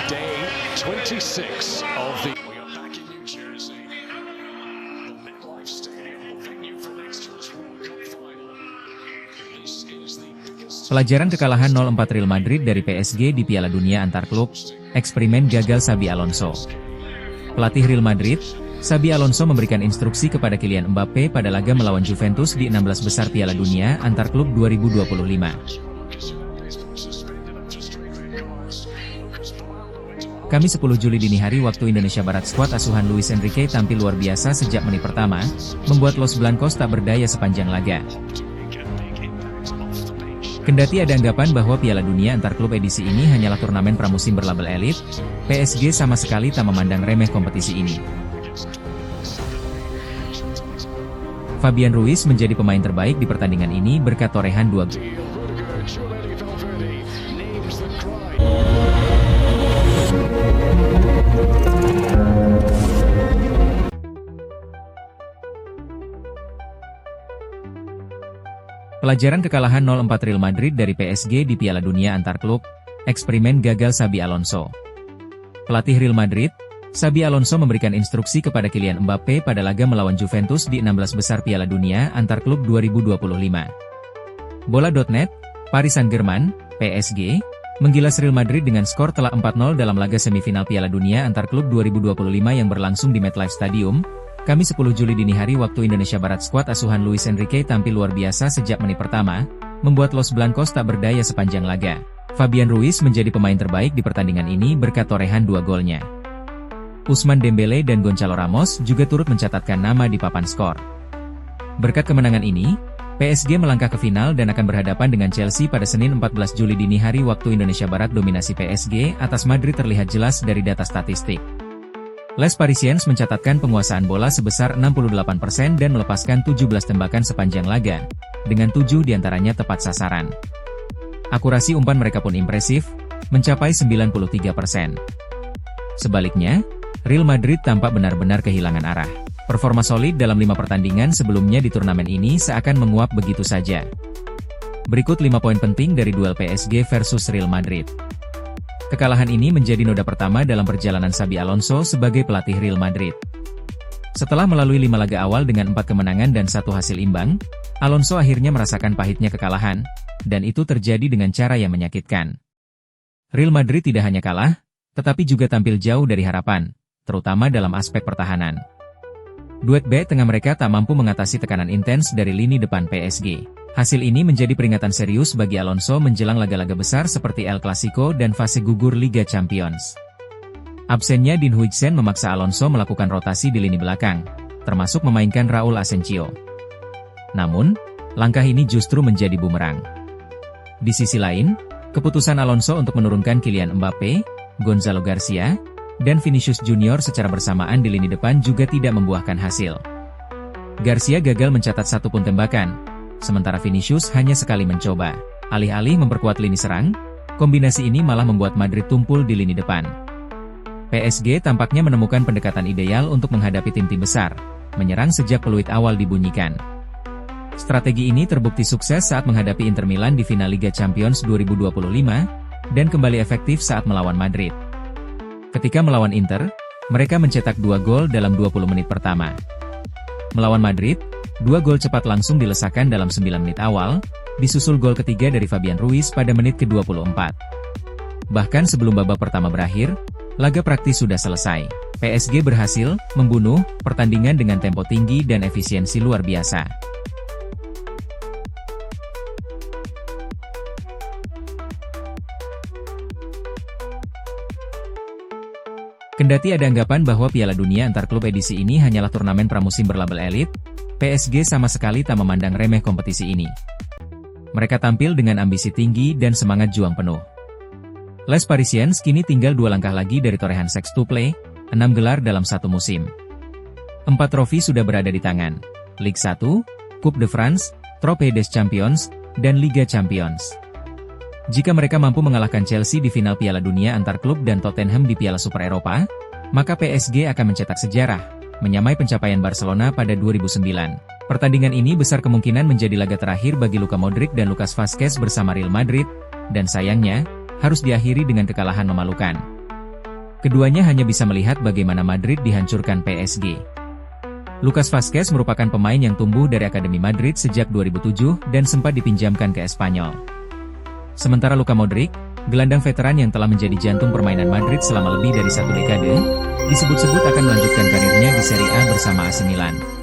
Day 26 of the... We are back in New Jersey. The MetLife Stadium, the venue for next year's World Cup final. This is the biggest... Pelajaran kekalahan 0-4 Real Madrid dari PSG di Piala Dunia antar klub, eksperimen gagal Xabi Alonso. Pelatih Real Madrid, Xabi Alonso memberikan instruksi kepada Kylian Mbappe pada laga melawan Juventus di 16 besar Piala Dunia antar klub 2025. Kamis 10 Juli dini hari waktu Indonesia Barat, skuad asuhan Luis Enrique tampil luar biasa sejak menit pertama, membuat Los Blancos tak berdaya sepanjang laga. Kendati ada anggapan bahwa Piala Dunia antar klub edisi ini hanyalah turnamen pramusim berlabel elit, PSG sama sekali tak memandang remeh kompetisi ini. Fabian Ruiz menjadi pemain terbaik di pertandingan ini berkat torehan 2 gol. Pelajaran kekalahan 0-4 Real Madrid dari PSG di Piala Dunia antar klub, eksperimen gagal Xabi Alonso. Pelatih Real Madrid, Xabi Alonso memberikan instruksi kepada Kylian Mbappe pada laga melawan Juventus di 16 besar Piala Dunia antar klub 2025. Bola.net, Paris Saint-Germain, PSG, menggilas Real Madrid dengan skor telak 4-0 dalam laga semifinal Piala Dunia antar klub 2025 yang berlangsung di MetLife Stadium, Kamis 10 Juli dini hari waktu Indonesia Barat. Skuad asuhan Luis Enrique tampil luar biasa sejak menit pertama, membuat Los Blancos tak berdaya sepanjang laga. Fabian Ruiz menjadi pemain terbaik di pertandingan ini berkat torehan 2 golnya. Ousmane Dembélé dan Gonçalo Ramos juga turut mencatatkan nama di papan skor. Berkat kemenangan ini, PSG melangkah ke final dan akan berhadapan dengan Chelsea pada Senin 14 Juli dini hari waktu Indonesia Barat. Dominasi PSG atas Madrid terlihat jelas dari data statistik. Les Parisiens mencatatkan penguasaan bola sebesar 68% dan melepaskan 17 tembakan sepanjang laga, dengan 7 diantaranya tepat sasaran. Akurasi umpan mereka pun impresif, mencapai 93%. Sebaliknya, Real Madrid tampak benar-benar kehilangan arah. Performa solid dalam 5 pertandingan sebelumnya di turnamen ini seakan menguap begitu saja. Berikut 5 poin penting dari duel PSG versus Real Madrid. Kekalahan ini menjadi noda pertama dalam perjalanan Xabi Alonso sebagai pelatih Real Madrid. Setelah melalui 5 laga awal dengan 4 kemenangan dan 1 hasil imbang, Alonso akhirnya merasakan pahitnya kekalahan, dan itu terjadi dengan cara yang menyakitkan. Real Madrid tidak hanya kalah, tetapi juga tampil jauh dari harapan, terutama dalam aspek pertahanan. Duet back tengah mereka tak mampu mengatasi tekanan intens dari lini depan PSG. Hasil ini menjadi peringatan serius bagi Alonso menjelang laga-laga besar seperti El Clasico dan fase gugur Liga Champions. Absennya Dean Huijsen memaksa Alonso melakukan rotasi di lini belakang, termasuk memainkan Raul Asensio. Namun, langkah ini justru menjadi bumerang. Di sisi lain, keputusan Alonso untuk menurunkan Kylian Mbappe, Gonzalo Garcia, dan Vinicius Junior secara bersamaan di lini depan juga tidak membuahkan hasil. Garcia gagal mencatat 1 pun tembakan, sementara Vinicius hanya sekali mencoba. Alih-alih memperkuat lini serang, kombinasi ini malah membuat Madrid tumpul di lini depan. PSG tampaknya menemukan pendekatan ideal untuk menghadapi tim-tim besar, menyerang sejak peluit awal dibunyikan. Strategi ini terbukti sukses saat menghadapi Inter Milan di final Liga Champions 2025, dan kembali efektif saat melawan Madrid. Ketika melawan Inter, mereka mencetak 2 gol dalam 20 menit pertama. Melawan Madrid, 2 gol cepat langsung dilesakan dalam 9 menit awal, disusul gol ketiga dari Fabian Ruiz pada menit ke-24. Bahkan sebelum babak pertama berakhir, laga praktis sudah selesai. PSG berhasil membunuh pertandingan dengan tempo tinggi dan efisiensi luar biasa. Kendati ada anggapan bahwa Piala Dunia antar klub edisi ini hanyalah turnamen pramusim berlabel elit, PSG sama sekali tak memandang remeh kompetisi ini. Mereka tampil dengan ambisi tinggi dan semangat juang penuh. Les Parisiens kini tinggal 2 langkah lagi dari torehan sextuple, 6 gelar dalam 1 musim. 4 trofi sudah berada di tangan, Ligue 1, Coupe de France, Trophée des Champions, dan Liga Champions. Jika mereka mampu mengalahkan Chelsea di final Piala Dunia antar klub dan Tottenham di Piala Super Eropa, maka PSG akan mencetak sejarah, menyamai pencapaian Barcelona pada 2009. Pertandingan ini besar kemungkinan menjadi laga terakhir bagi Luka Modric dan Lucas Vazquez bersama Real Madrid, dan sayangnya, harus diakhiri dengan kekalahan memalukan. Keduanya hanya bisa melihat bagaimana Madrid dihancurkan PSG. Lucas Vazquez merupakan pemain yang tumbuh dari Akademi Madrid sejak 2007 dan sempat dipinjamkan ke Espanyol. Sementara Luka Modric, gelandang veteran yang telah menjadi jantung permainan Madrid selama lebih dari 1 dekade, disebut-sebut akan melanjutkan karirnya di Serie A bersama AC Milan.